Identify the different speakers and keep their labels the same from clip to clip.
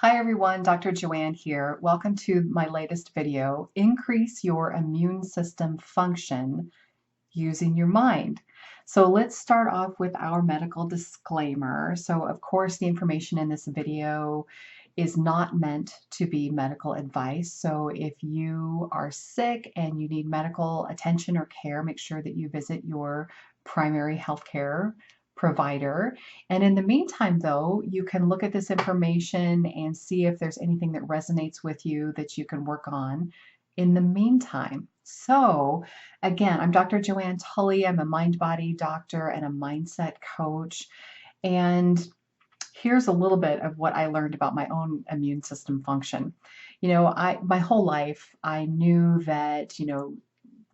Speaker 1: Hi everyone, Dr. Joanne here. Welcome to my latest video, Increase Your Immune System Function Using Your Mind. So let's start off with our medical disclaimer. So of course the information in this video is not meant to be medical advice. So if you are sick and you need medical attention or care, make sure that you visit your primary health care provider. And in the meantime, though, you can look at this information and see if there's anything that resonates with you that you can work on in the meantime. So again, I'm Dr. Joanne Tully. I'm a mind-body doctor and a mindset coach. And here's a little bit of what I learned about my own immune system function. My whole life, I knew that,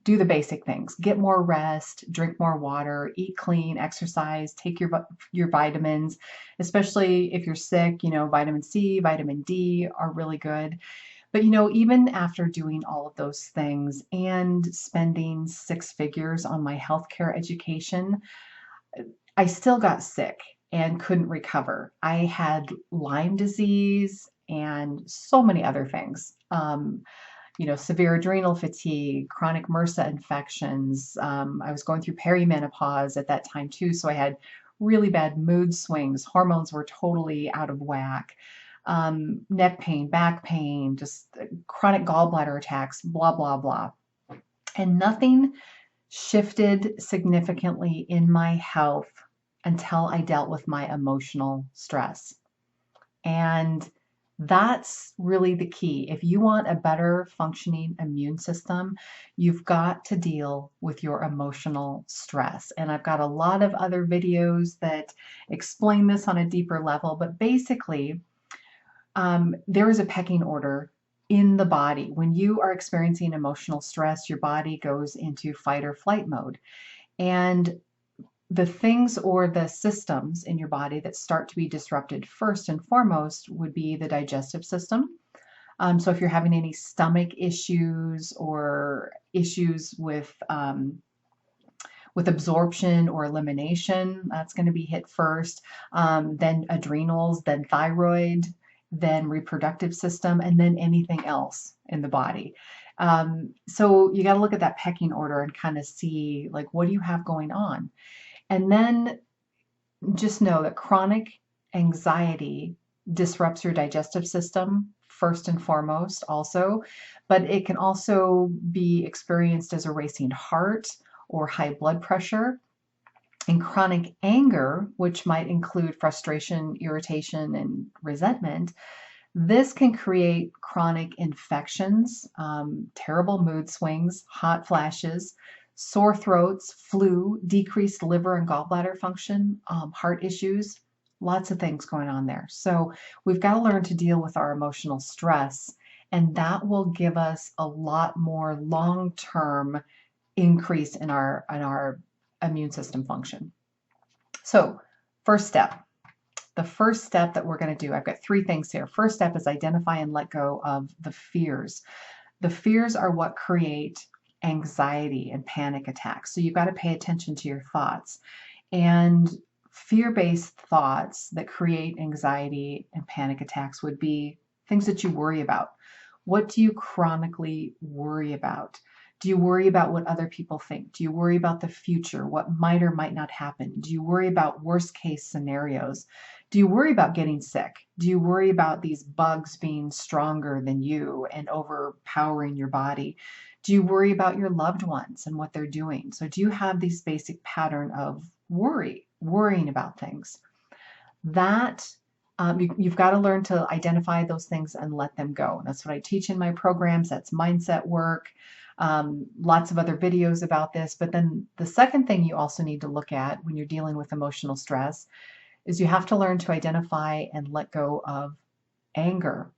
Speaker 1: do the basic things, get more rest, drink more water, eat clean, exercise, take your vitamins, especially if you're sick, vitamin C, vitamin D are really good. But even after doing all of those things and spending six figures on my healthcare education, I still got sick and couldn't recover. I had Lyme disease and so many other things. Severe adrenal fatigue, chronic MRSA infections. I was going through perimenopause at that time too, so I had really bad mood swings. Hormones were totally out of whack. Neck pain, back pain, just chronic gallbladder attacks, blah, blah, blah. And nothing shifted significantly in my health until I dealt with my emotional stress. And that's really the key. If you want a better functioning immune system, you've got to deal with your emotional stress. And I've got a lot of other videos that explain this on a deeper level, but basically, there is a pecking order in the body. When you are experiencing emotional stress, your body goes into fight or flight mode. And the things or the systems in your body that start to be disrupted first and foremost would be the digestive system. So if you're having any stomach issues or issues with absorption or elimination, that's going to be hit first. Then adrenals, then thyroid, then reproductive system, and then anything else in the body. So you got to look at that pecking order and kind of see, like, what do you have going on? And then just know that chronic anxiety disrupts your digestive system first and foremost also, but it can also be experienced as a racing heart or high blood pressure. And chronic anger, which might include frustration, irritation, and resentment, this can create chronic infections, terrible mood swings, hot flashes, sore throats, flu, decreased liver and gallbladder function, heart issues, lots of things going on there. So we've got to learn to deal with our emotional stress, and that will give us a lot more long-term increase in our immune system function. So first step. The first step that we're going to do, I've got three things here. First step is identify and let go of the fears. The fears are what create anxiety and panic attacks. So you've got to pay attention to your thoughts. And fear-based thoughts that create anxiety and panic attacks would be things that you worry about. What do you chronically worry about? Do you worry about what other people think? Do you worry about the future, what might or might not happen? Do you worry about worst case scenarios? Do you worry about getting sick? Do you worry about these bugs being stronger than you and overpowering your body? Do you worry about your loved ones and what they're doing? So do you have this basic pattern of worrying about things? That you've got to learn to identify those things and let them go. That's what I teach in my programs. That's mindset work. Lots of other videos about this. But then the second thing you also need to look at when you're dealing with emotional stress is you have to learn to identify and let go of anger.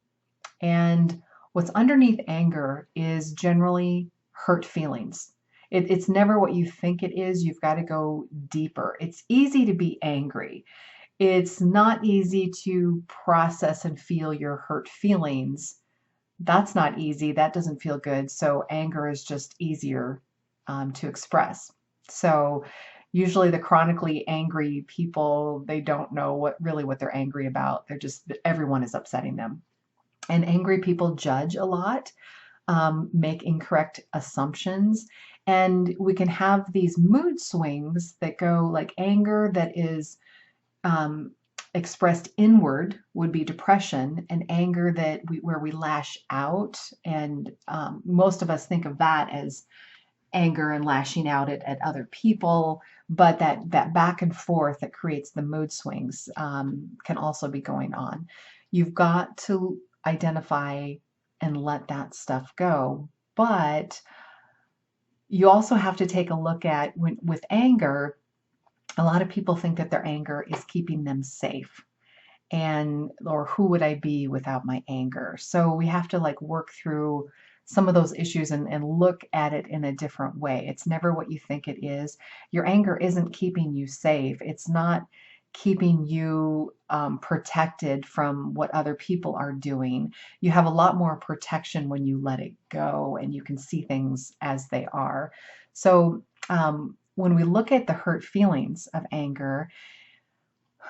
Speaker 1: And what's underneath anger is generally hurt feelings. It's never what you think it is. You've got to go deeper. It's easy to be angry. It's not easy to process and feel your hurt feelings. That's not easy. That doesn't feel good. So anger is just easier to express. So Usually the chronically angry people, they don't know what they're angry about. They're just, everyone is upsetting them. And angry people judge a lot, make incorrect assumptions, and we can have these mood swings that go like anger that is um, expressed inward would be depression, and anger that where we lash out, and most of us think of that as anger and lashing out at other people, but that back and forth that creates the mood swings can also be going on. You've got to identify and let that stuff go, but you also have to take a look at with anger. A lot of people think that their anger is keeping them safe, and or who would I be without my anger? So we have to like work through some of those issues and look at it in a different way. It's never what you think it is. Your anger isn't keeping you safe. It's not keeping you protected from what other people are doing. You have a lot more protection when you let it go and you can see things as they are. So when we look at the hurt feelings of anger,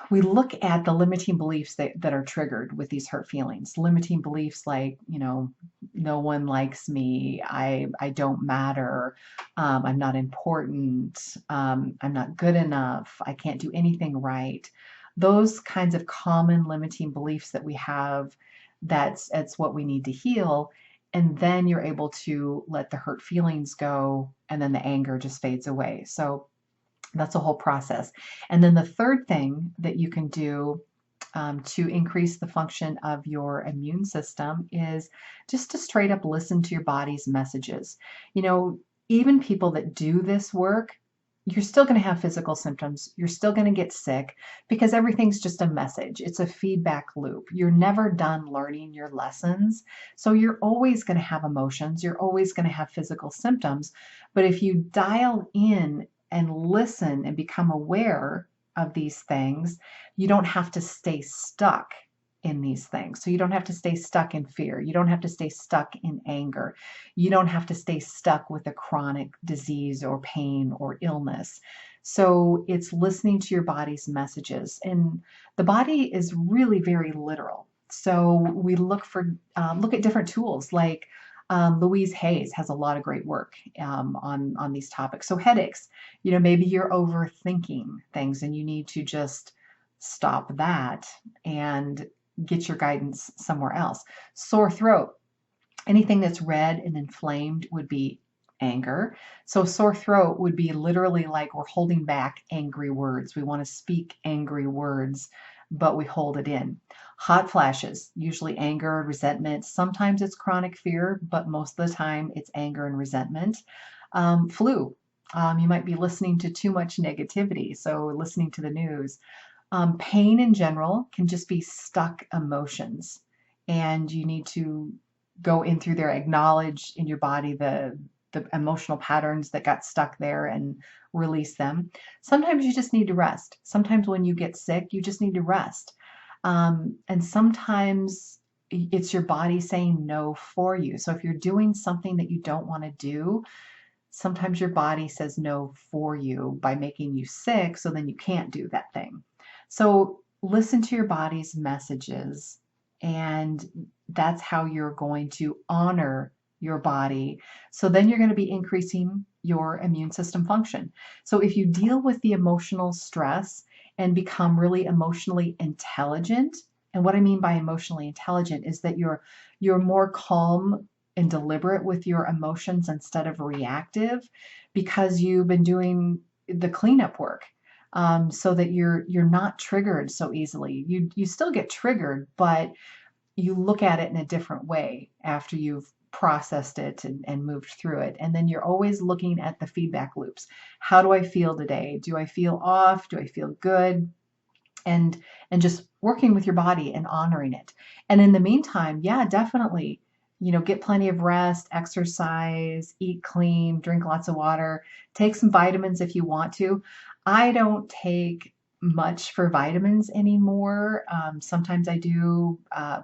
Speaker 1: we look at the limiting beliefs that are triggered with these hurt feelings. Limiting beliefs like, no one likes me, I don't matter, I'm not important, I'm not good enough, I can't do anything right. Those kinds of common limiting beliefs that we have, that's what we need to heal. And then you're able to let the hurt feelings go, and then the anger just fades away. So that's a whole process. And then the third thing that you can do to increase the function of your immune system is just to straight up listen to your body's messages. You know, even people that do this work, you're still going to have physical symptoms. You're still going to get sick because everything's just a message. It's a feedback loop. You're never done learning your lessons. So you're always going to have emotions. You're always going to have physical symptoms. But if you dial in and listen and become aware of these things, you don't have to stay stuck in these things. So you don't have to stay stuck in fear. You don't have to stay stuck in anger. You don't have to stay stuck with a chronic disease or pain or illness. So it's listening to your body's messages. And the body is really very literal. So we look at different tools like Louise Hayes has a lot of great work on these topics. So headaches, maybe you're overthinking things and you need to just stop that and get your guidance somewhere else. Sore throat, anything that's red and inflamed would be anger. So sore throat would be literally like we're holding back angry words. We want to speak angry words, but we hold it in. Hot flashes, usually anger, resentment. Sometimes it's chronic fear, but most of the time it's anger and resentment. Flu, you might be listening to too much negativity, so listening to the news. Pain in general can just be stuck emotions, and you need to go in through there, acknowledge in your body the emotional patterns that got stuck there and release them. Sometimes you just need to rest. Sometimes when you get sick, you just need to rest. And sometimes it's your body saying no for you. So if you're doing something that you don't want to do, sometimes your body says no for you by making you sick, so then you can't do that thing. So listen to your body's messages, and that's how you're going to honor your body. So then you're going to be increasing your immune system function. So if you deal with the emotional stress and become really emotionally intelligent, and what I mean by emotionally intelligent is that you're more calm and deliberate with your emotions instead of reactive, because you've been doing the cleanup work, so that you're not triggered so easily. You still get triggered, but you look at it in a different way after you've processed it and moved through it. And then you're always looking at the feedback loops. How do I feel today? Do I feel off? Do I feel good? And just working with your body and honoring it. And in the meantime, yeah, definitely, get plenty of rest, exercise, eat clean, drink lots of water, take some vitamins if you want to. I don't take much for vitamins anymore. Sometimes I do,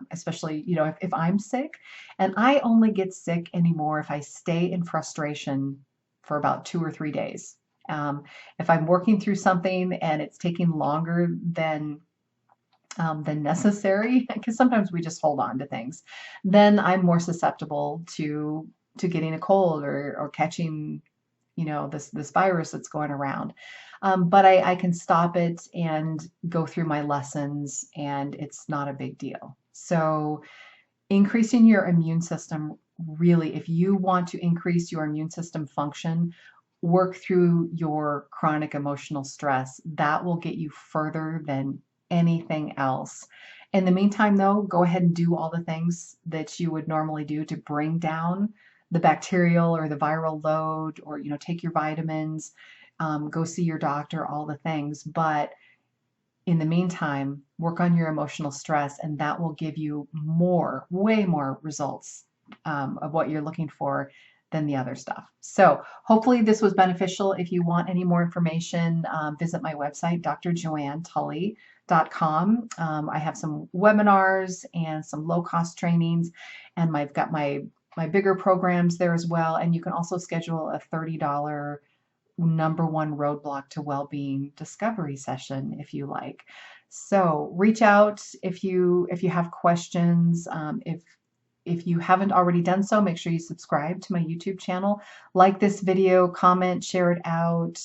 Speaker 1: especially, if I'm sick. And I only get sick anymore if I stay in frustration for about 2 or 3 days. If I'm working through something and it's taking longer than necessary, because sometimes we just hold on to things, then I'm more susceptible to getting a cold or catching, this virus that's going around. But I can stop it and go through my lessons, and it's not a big deal. So increasing your immune system, really, if you want to increase your immune system function, work through your chronic emotional stress. That will get you further than anything else. In the meantime, though, go ahead and do all the things that you would normally do to bring down the bacterial or the viral load, or take your vitamins, go see your doctor, all the things. But in the meantime, work on your emotional stress, and that will give you way more results of what you're looking for than the other stuff. So hopefully this was beneficial. If you want any more information, visit my website, drjoannetully.com. I have some webinars and some low-cost trainings, and I've got my bigger programs there as well. And you can also schedule a $30 number one roadblock to well-being discovery session if you like. So reach out if you have questions. If you haven't already done so, make sure you subscribe to my YouTube channel, like this video, comment, share it out,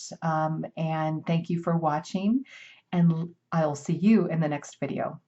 Speaker 1: and thank you for watching, and I'll see you in the next video.